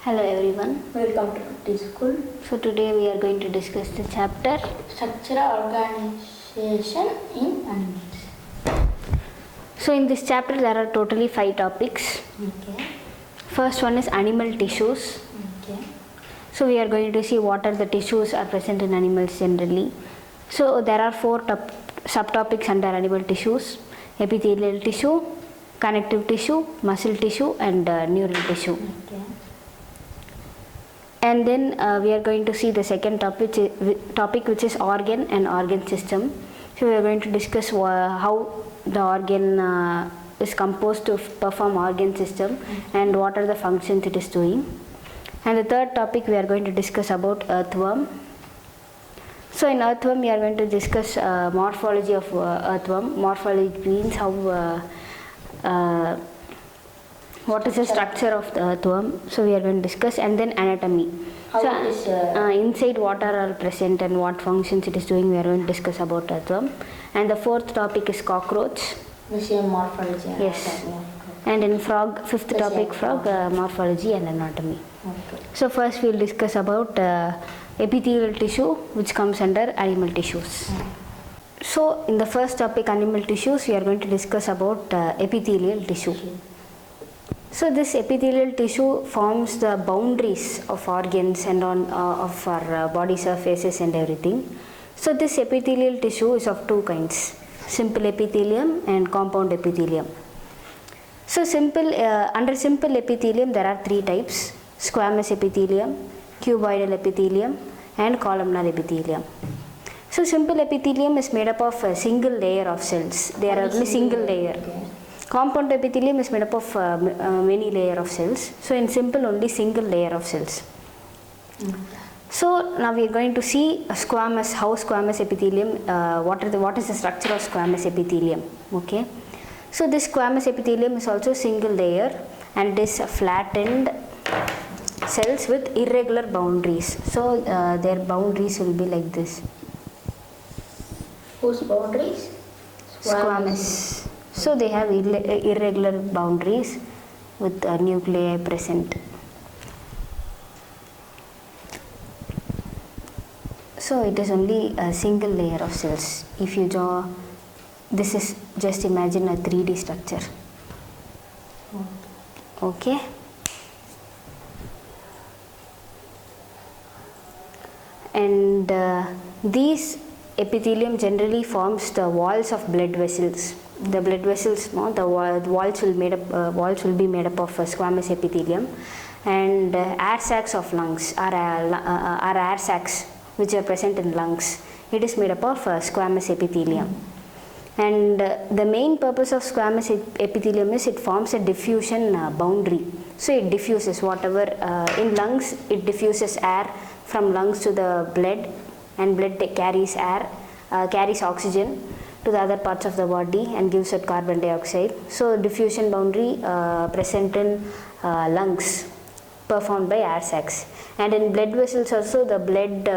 Hello everyone. Welcome to T School. So today we are going to discuss the chapter Structural organization in animals. So in this chapter there are totally 5 topics. Okay. First one is animal tissues. Okay. So we are going to see what are the tissues are present in animals generally. So there are 4 subtopics under animal tissues: epithelial tissue, connective tissue, muscle tissue and neural tissue. Okay. And then we are going to see the second topic which is organ and organ system. So we are going to discuss how the organ is composed to perform organ system and what are the functions it is doing. And the third topic we are going to discuss about earthworm. So in earthworm we are going to discuss morphology of earthworm. Morphology means how what is the structure of the earthworm. So we are going to discuss, and then anatomy. How So it is, inside what are present and what functions it is doing, we are going to discuss about earthworm. And the fourth topic is cockroach. The same morphology. Yes. And in frog, fifth The topic same. frog, morphology and anatomy. Okay. So first we will discuss about epithelial tissue, which comes under animal tissues. So in the first topic, animal tissues, we are going to discuss about epithelial tissue. So this epithelial tissue forms the boundaries of organs and of our body surfaces and everything. So this epithelial tissue is of 2 kinds: simple epithelium and compound epithelium. So under simple epithelium there are 3 types: squamous epithelium, cuboidal epithelium and columnar epithelium. So simple epithelium is made up of a single layer of cells. They are only single layer. Okay. Compound epithelium is made up of many layer of cells. So in simple, only single layer of cells. So now we are going to see how squamous epithelium, what is the structure of squamous epithelium. Okay. So this squamous epithelium is also single layer and it is flattened cells with irregular boundaries. So their boundaries will be like this. Whose boundaries? Squamous. So they have irregular boundaries with nuclei present. So it is only a single layer of cells. If you draw, this is just imagine a 3D structure. Okay. And these epithelium generally forms the walls of blood vessels. The blood vessels, the walls will be made up of squamous epithelium, and air sacs of lungs are air sacs which are present in lungs. It is made up of squamous epithelium. And the main purpose of squamous epithelium is it forms a diffusion boundary. So it diffuses whatever in lungs, it diffuses air from lungs to the blood, and blood carries oxygen to the other parts of the body and gives out carbon dioxide. So diffusion boundary present in lungs performed by air sacs. And in blood vessels also, the blood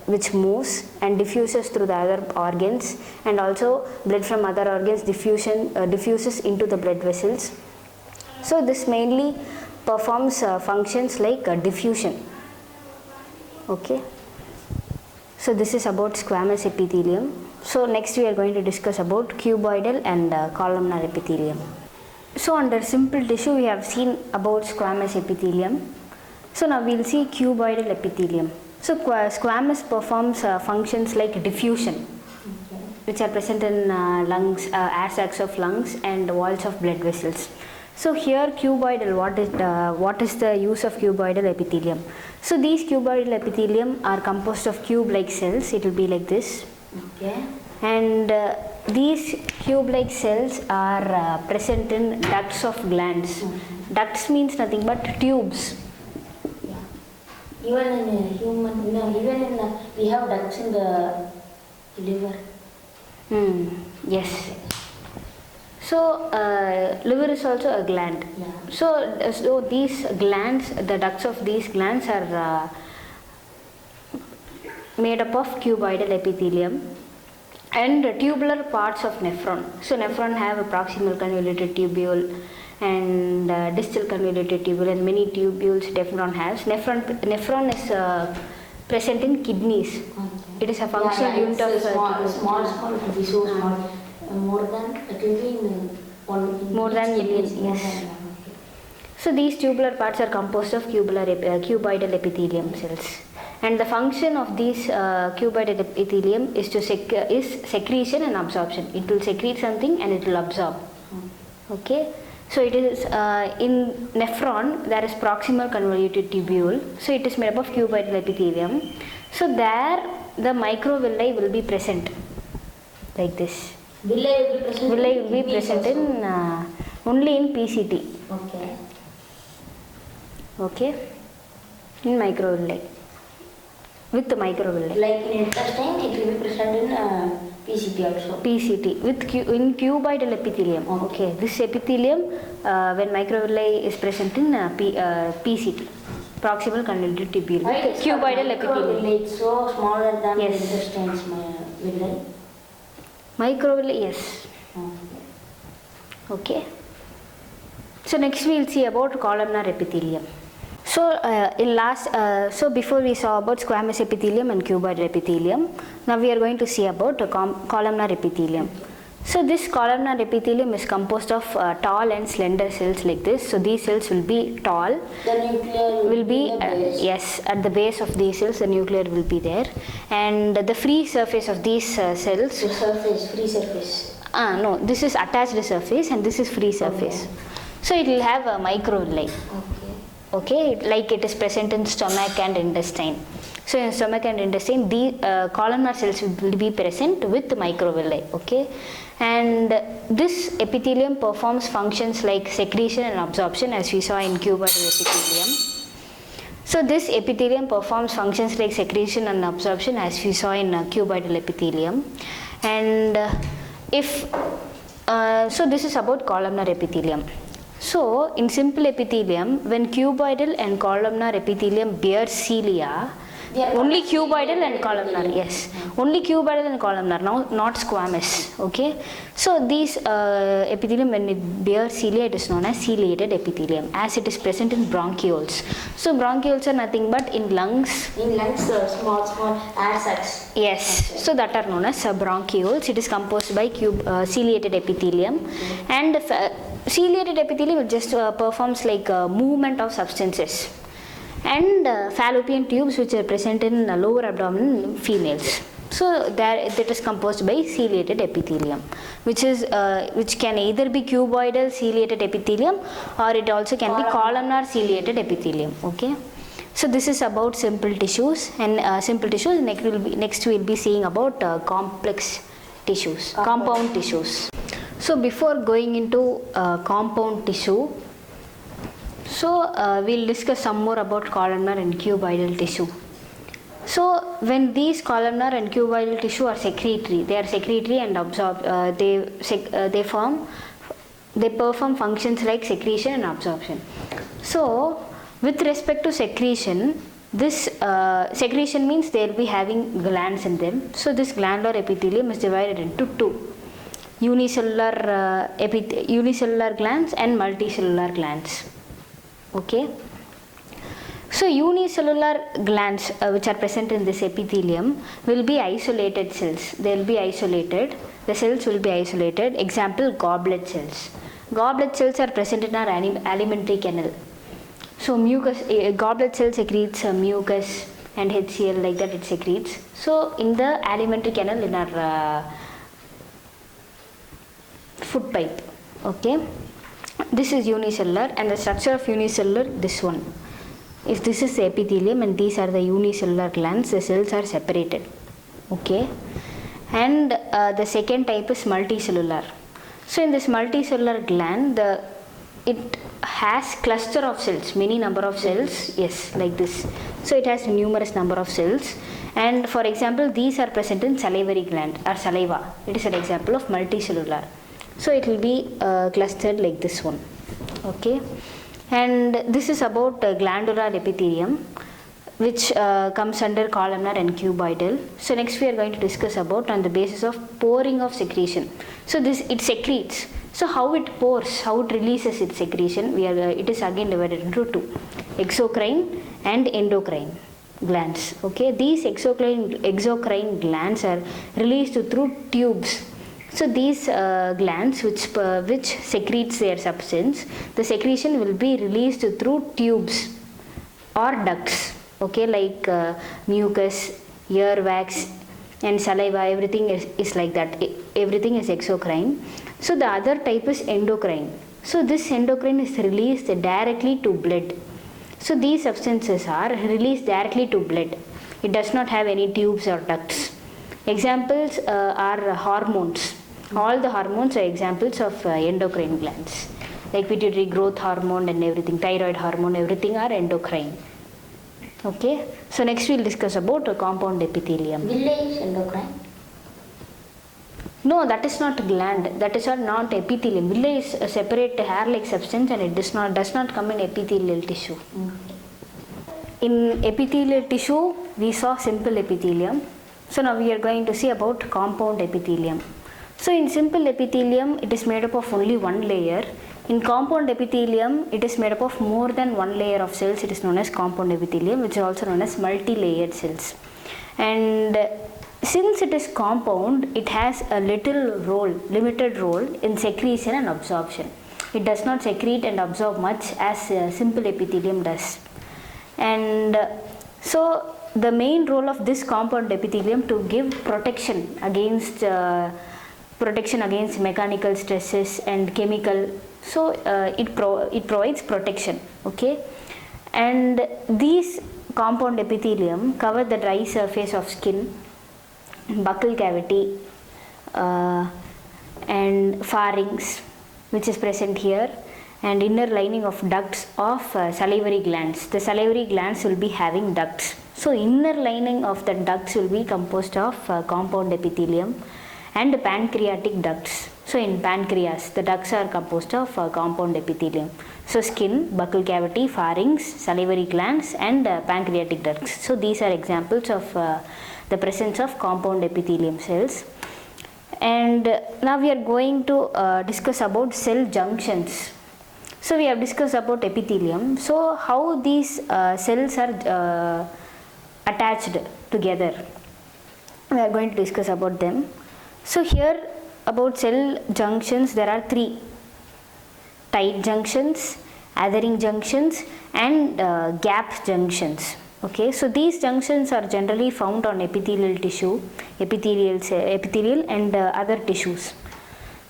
which moves and diffuses through the other organs, and also blood from other organs diffuses into the blood vessels. So this mainly performs functions like diffusion. Okay. So this is about squamous epithelium. So next we are going to discuss about cuboidal and columnar epithelium. So under simple tissue we have seen about squamous epithelium. So now we will see cuboidal epithelium. So squamous performs functions like diffusion, which are present in lungs, air sacs of lungs and walls of blood vessels. So here cuboidal, what is the use of cuboidal epithelium? So these cuboidal epithelium are composed of cube-like cells. It will be like this. Okay. And these cube-like cells are present in ducts of glands. Ducts means nothing but tubes. Yeah. Even in a human, we have ducts in the liver. Yes. So liver is also a gland. Yeah. So these glands, the ducts of these glands are made up of cuboidal epithelium and tubular parts of nephron. So nephron have a proximal convoluted tubule, and distal convoluted tubule and many tubules nephron has. Nephron is present in kidneys. It is a functional unit of small, it will be so small. More than, it will be in more than million, yes. So these tubular parts are composed of cuboidal epithelium cells. And the function of these cuboidal epithelium is secretion and absorption. It will secrete something and it will absorb. Okay. So it is in nephron there is proximal convoluted tubule. So it is made up of cuboidal epithelium. So there the microvilli will be present like this. Villi will be present in only in PCT. Okay. Okay. In microvilli. With the microvilli. Like in intestine, it will be present in PCT also. PCT with in cuboidal epithelium. Okay. This epithelium when microvilli is present in PCT, proximal convoluted tubule. With cuboidal epithelium. It's so smaller than yes. the intestines villi. Microvilli, yes. Okay. So next we will see about columnar epithelium. So so before we saw about squamous epithelium and cuboidal epithelium, now we are going to see about columnar epithelium. So this columnar epithelium is composed of tall and slender cells like this. So these cells will be tall. The nuclear will be yes, at the base of these cells the nuclear will be there, and the free surface of these cells. The surface, free surface. No, this is attached surface and this is free surface. Okay. So it will have a microvilli. Okay, like it is present in stomach and intestine. So in stomach and intestine, the columnar cells will be present with microvilli. Okay, and this epithelium performs functions like secretion and absorption, as we saw in cuboidal epithelium. So this epithelium performs functions like secretion and absorption, as we saw in cuboidal epithelium. And so this is about columnar epithelium. So in simple epithelium, when cuboidal and columnar epithelium bear cilia, only cuboidal and columnar, yes, only cuboidal and columnar, not squamous. Okay, so these epithelium, when it bears cilia, it is known as ciliated epithelium, as it is present in bronchioles. So bronchioles are nothing but in lungs. In lungs, small air sacs. Yes, so that are known as bronchioles. It is composed by ciliated epithelium, and ciliated epithelium just performs like movement of substances, and fallopian tubes which are present in lower abdomen in females. So that is composed by ciliated epithelium, which can either be cuboidal ciliated epithelium or it also can be columnar ciliated epithelium. Okay. So this is about simple tissues, and next we will be seeing about complex tissues, compound tissues. So before going into compound tissue, so we'll discuss some more about columnar and cuboidal tissue. So when these columnar and cuboidal tissue are secretory, they are secretory and absorb. They perform functions like secretion and absorption. So with respect to secretion, this secretion means they will be having glands in them. So this glandular epithelium is divided into two: unicellular glands and multicellular glands. Okay. So unicellular glands which are present in this epithelium will be isolated cells. They will be isolated. The cells will be isolated. Example, goblet cells. Goblet cells are present in our alimentary canal. So goblet cell secretes mucus and HCl, like that it secretes. So in the alimentary canal in our food pipe. Okay. This is unicellular, and the structure of unicellular, this one. If this is the epithelium and these are the unicellular glands, the cells are separated. Okay. And the second type is multicellular. So in this multicellular gland, it has cluster of cells, many number of cells, yes, like this. So it has numerous number of cells, and for example, these are present in salivary gland or saliva. It is an example of multicellular. So it will be clustered like this one. Okay. And this is about glandular epithelium, which comes under columnar and cuboidal. So next we are going to discuss about on the basis of pouring of secretion. So it secretes. So how it pores, how it releases its secretion, it is again divided into two, exocrine and endocrine glands. Okay, these exocrine glands are released through tubes. So these glands which secretes their substance, the secretion will be released through tubes or ducts. Okay, like mucus, earwax and saliva, everything is like that. Everything is exocrine. So the other type is endocrine. So this endocrine is released directly to blood. So these substances are released directly to blood. It does not have any tubes or ducts. Examples are hormones. All the hormones are examples of endocrine glands. Like pituitary growth hormone and everything, thyroid hormone, everything are endocrine. Okay. So next we will discuss about compound epithelium. Villi is endocrine. No, that is not gland. That is not epithelium. Villi is a separate hair-like substance and it does not come in epithelial tissue. In epithelial tissue, we saw simple epithelium. So now we are going to see about compound epithelium. So in simple epithelium, it is made up of only one layer. In compound epithelium, it is made up of more than one layer of cells. It is known as compound epithelium, which is also known as multi-layered cells. And since it is compound, it has a limited role in secretion and absorption. It does not secrete and absorb much as simple epithelium does. And so the main role of this compound epithelium to give protection against mechanical stresses and chemical. So it provides protection. Okay, and these compound epithelium cover the dry surface of skin, buccal cavity and pharynx, which is present here, and inner lining of ducts of salivary glands. The salivary glands will be having ducts. So inner lining of the ducts will be composed of compound epithelium and pancreatic ducts. So in pancreas, the ducts are composed of compound epithelium. So skin, buccal cavity, pharynx, salivary glands and pancreatic ducts. So these are examples of the presence of compound epithelium cells. And now we are going to discuss about cell junctions. So we have discussed about epithelium. So how these cells are attached together, we are going to discuss about them. So here about cell junctions, there are three: tight junctions, adhering junctions and gap junctions. Okay, so these junctions are generally found on epithelial tissue, epithelial and other tissues.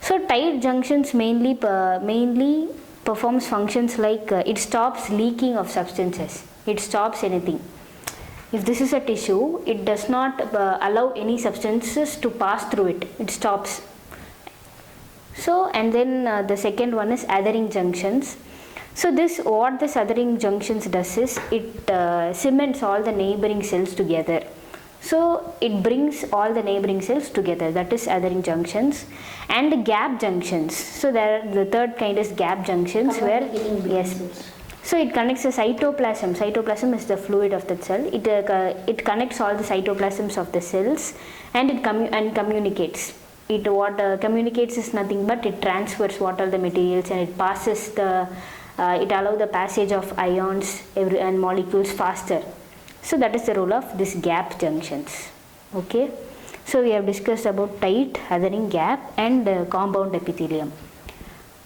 So tight junctions mainly performs functions like it stops leaking of substances. It stops anything. If this is a tissue, it does not allow any substances to pass through it. It stops. So and then the second one is adhering junctions. So what this adhering junctions does is it cements all the neighboring cells together. So it brings all the neighboring cells together. That is adhering junctions. And gap junctions. So the third kind is gap junctions where so it connects the cytoplasm. Cytoplasm is the fluid of the cell. It connects all the cytoplasms of the cells and it communicates. Communicates is nothing but it transfers what are the materials and it passes it allows the passage of ions and molecules faster. So that is the role of this gap junctions. Okay. So we have discussed about tight, adhering, gap and compound epithelium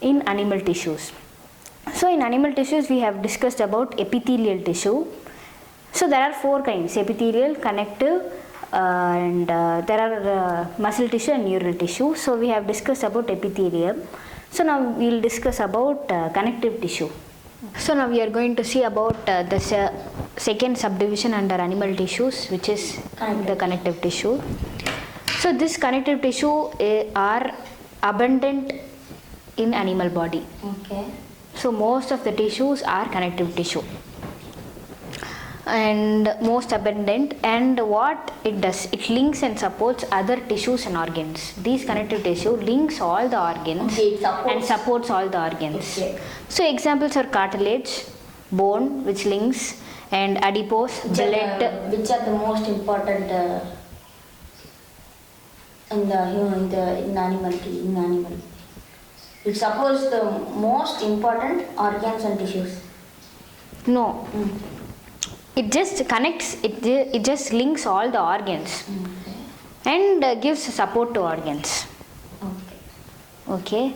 in animal tissues. So in animal tissues we have discussed about epithelial tissue. So there are four kinds: epithelial, connective and there are muscle tissue and neural tissue. So we have discussed about epithelium. So now we will discuss about connective tissue. So now we are going to see about the second subdivision under animal tissues, which is the connective tissue. So this connective tissue are abundant in animal body. Okay. So most of the tissues are connective tissue and most abundant, and what it does, it links and supports other tissues and organs. These connective tissue links all the organs and supports all the organs. Okay. So examples are cartilage, bone which links, and adipose, blood. Which are the most important in animal? It supports the most important organs and tissues. No. It just connects, it just links all the organs and gives support to organs. Okay.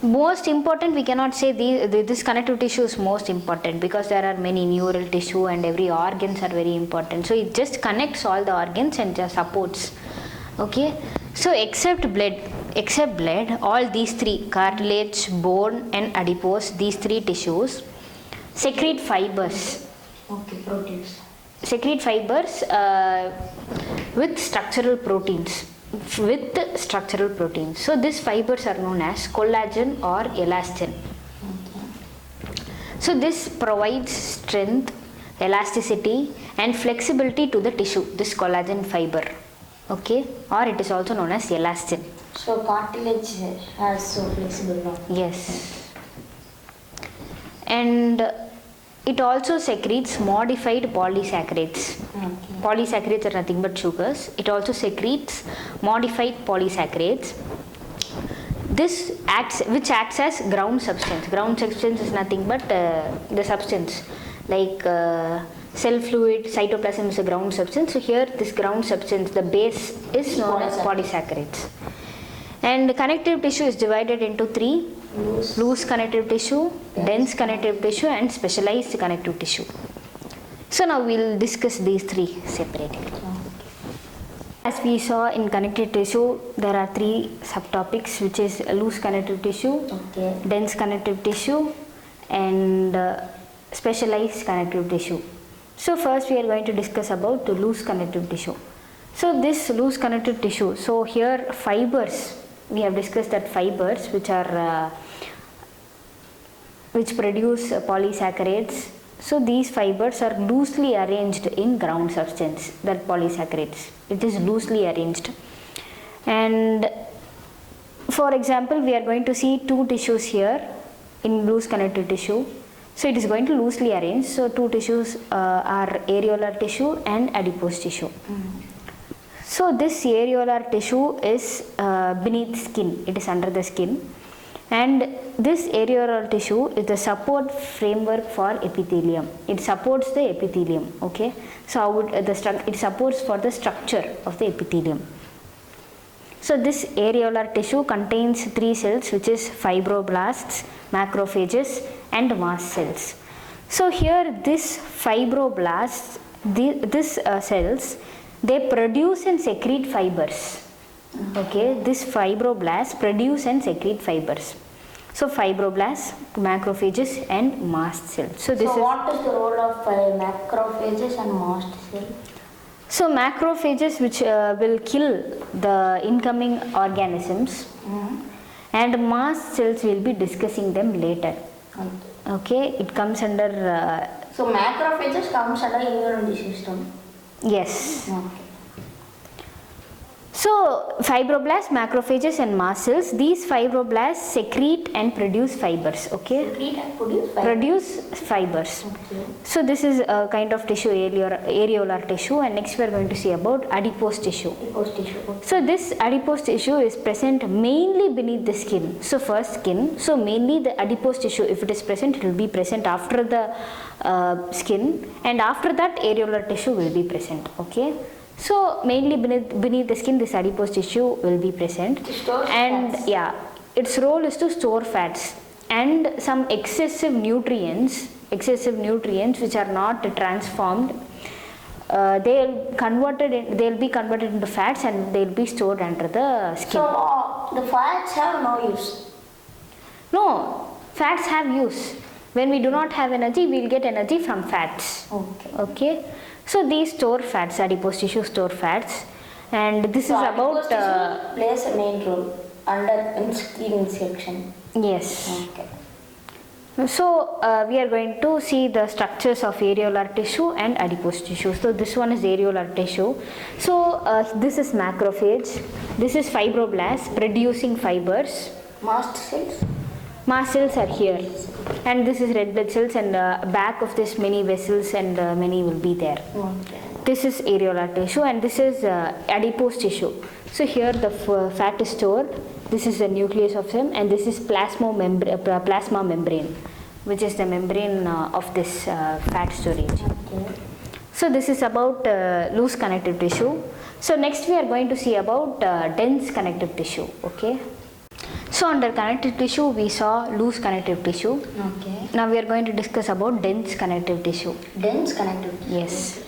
Most important, we cannot say this connective tissue is most important because there are many neural tissue and every organs are very important. So it just connects all the organs and just supports. Okay. So except blood, all these three, cartilage, bone and adipose, these three tissues secrete fibers. Okay, proteins. Secrete fibers with structural proteins. So these fibers are known as collagen or elastin. So this provides strength, elasticity and flexibility to the tissue, this collagen fiber. Okay, or it is also known as elastin. So cartilage has so flexible now. Yes. And it also secretes modified polysaccharides. Okay. Polysaccharides are nothing but sugars. It also secretes modified polysaccharides. Which acts as ground substance. Ground substance is nothing but the substance like cell fluid, cytoplasm is a ground substance. So here this ground substance, the base is known as polysaccharides. And connective tissue is divided into three: loose connective tissue, dense connective tissue and specialized connective tissue. So now we will discuss these three separately. As we saw in connective tissue, there are three subtopics, which is loose connective tissue, dense connective tissue and specialized connective tissue. So first we are going to discuss about the loose connective tissue. So this loose connective tissue, so here fibers, we have discussed that fibers which produce polysaccharides. So these fibers are loosely arranged in ground substance, that polysaccharides. It is loosely arranged. And for example, we are going to see two tissues here in loose connective tissue. So it is going to loosely arrange. So two tissues are areolar tissue and adipose tissue. So this areolar tissue is beneath skin, it is under the skin, and this areolar tissue is the support framework for epithelium. It supports the epithelium. Okay, so how it supports for the structure of the epithelium. So this areolar tissue contains three cells, which is fibroblasts, macrophages and mast cells. So here this fibroblasts, these cells, they produce and secrete fibers. Okay, this fibroblasts produce and secrete fibers. So fibroblasts, macrophages and mast cells. So what is the role of macrophages and mast cells? So macrophages, which will kill the incoming organisms, and mast cells will be discussing them later. Okay, it comes under. So macrophages comes under immune system. Yes. Okay. So fibroblasts, macrophages and mast cells, these fibroblasts secrete and produce fibers. Okay. Secrete and produce fibers. Produce fibers. Okay. So this is a kind of tissue, areolar tissue, and next we are going to see about adipose tissue. Adipose tissue. Okay. So this adipose tissue is present mainly beneath the skin. So first skin. So mainly the adipose tissue, if it is present, it will be present after the skin, and after that areolar tissue will be present. Okay. So mainly beneath the skin, this adipose tissue will be present, and fats. Yeah, its role is to store fats and some excessive nutrients which are not transformed. They'll be converted into fats and they'll be stored under the skin. So the fats have no use. No, fats have use. When we do not have energy, we'll get energy from fats. Okay. So these store fats, adipose tissue store fats, and this is about. Plays a main role under skin section. Yes. Okay. So we are going to see the structures of areolar tissue and adipose tissue. So this one is areolar tissue. So this is macrophage. This is fibroblast producing fibers. Mast cells. Mast cells are here, and this is red blood cells, and back of this many vessels and many will be there. Okay. This is areolar tissue, and this is adipose tissue. So here the fat is stored, This is the nucleus of them, and this is plasma membrane, which is the membrane of this fat storage. Okay. So this is about loose connective tissue. So next we are going to see about dense connective tissue. Okay. So under connective tissue we saw loose connective tissue. Okay. Now we are going to discuss about dense connective tissue. Dense connective tissue. Yes.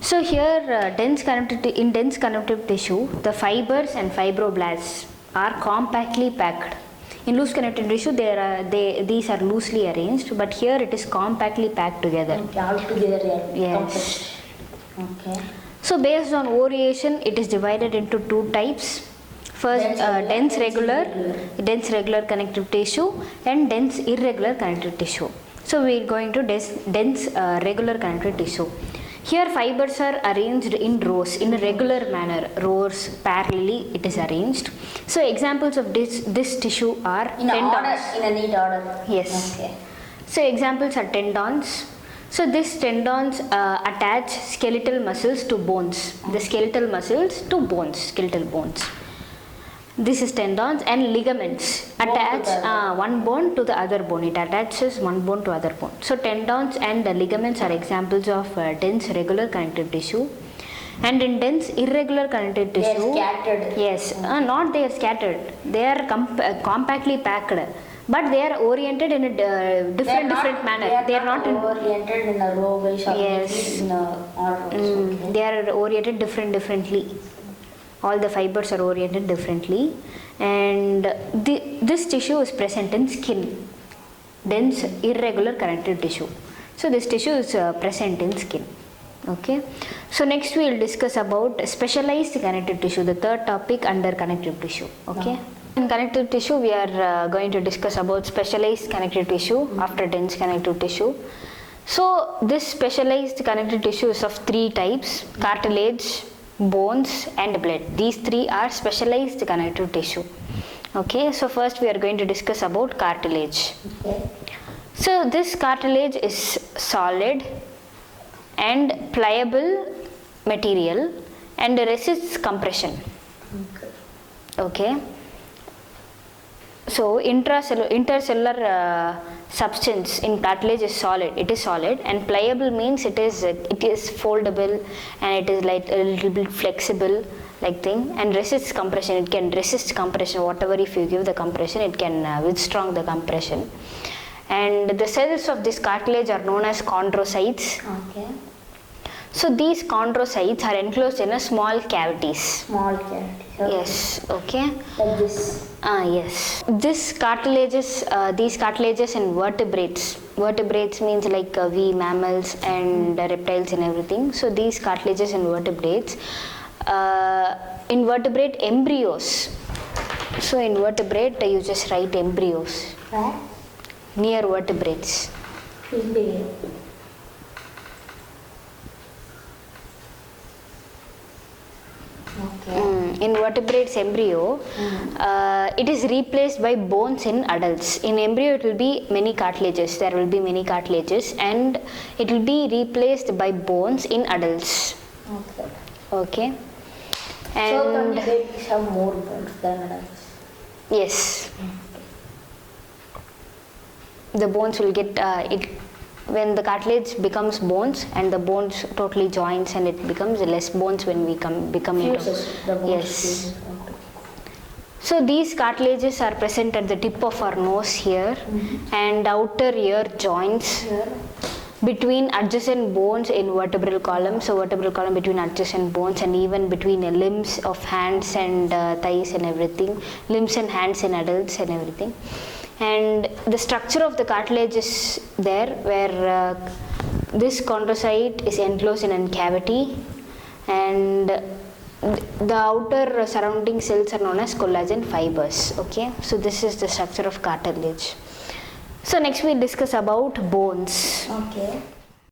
So here in dense connective tissue, the fibers and fibroblasts are compactly packed. In loose connective tissue, these are loosely arranged, but here it is compactly packed together. Okay, all together. Yes. Okay. So based on variation, it is divided into two types. First, dense regular connective tissue and dense irregular connective tissue. So we are going to dense regular connective tissue. Here fibers are arranged in rows in a regular manner. Rows parallelly it is arranged. So examples of this tissue are in a neat order. Yes. Okay. So examples are tendons. So these tendons attach skeletal muscles to bones. The skeletal muscles to bones, skeletal bones. This is tendons, and ligaments attach one bone to the other bone. It attaches one bone to other bone. So tendons and the ligaments are examples of dense regular connective tissue. And in dense irregular connective tissue, they are scattered. Yes, not they are scattered. They are compactly packed, but they are oriented in a different manner. They are not oriented in a row wise or yes. in a order. Okay. They are oriented differently. All the fibers are oriented differently, and this tissue is present in skin, dense irregular connective tissue. So this tissue is present in skin. Okay. So next we will discuss about specialized connective tissue, the third topic under connective tissue. Okay. In connective tissue we are going to discuss about specialized connective tissue after dense connective tissue. So this specialized connective tissue is of three types: cartilage, bones and blood. These three are specialized connective tissue. Okay, so first we are going to discuss about cartilage. Okay. So this cartilage is solid and pliable material and resists compression. Okay. So intercellular substance in cartilage is solid. It is solid, and pliable means it is foldable, and it is like a little bit flexible like thing, and resists compression. It can resist compression. Whatever if you give the compression, it can withstand the compression. And the cells of this cartilage are known as chondrocytes. Okay. So these chondrocytes are enclosed in a small cavities. Small cavities. Okay. Yes. Okay. Like this. Yes. These cartilages in vertebrates. Vertebrates means like we mammals and reptiles and everything. So these cartilages in vertebrates, invertebrate embryos. So in vertebrate you just write embryos. Right. Near vertebrates. Embryo. Okay. In vertebrates embryo, it is replaced by bones in adults. In embryo it will be many cartilages. There will be many cartilages, and it will be replaced by bones in adults. Okay. Okay. So And the babies have more bones than adults. yes, the bones will get it when the cartilage becomes bones, and the bones totally joins, and it becomes less bones when we become into. Fuses. The bones Yes. fuses. Okay. So these cartilages are present at the tip of our nose here, and outer ear joints Here. between adjacent bones in vertebral column. So vertebral column between adjacent bones, and even between the limbs of hands and thighs and everything, limbs and hands in adults and everything. And the structure of the cartilage is there, where this chondrocyte is enclosed in a cavity, and the outer surrounding cells are known as collagen fibers. Okay, so this is the structure of cartilage. So next we discuss about bones. Okay.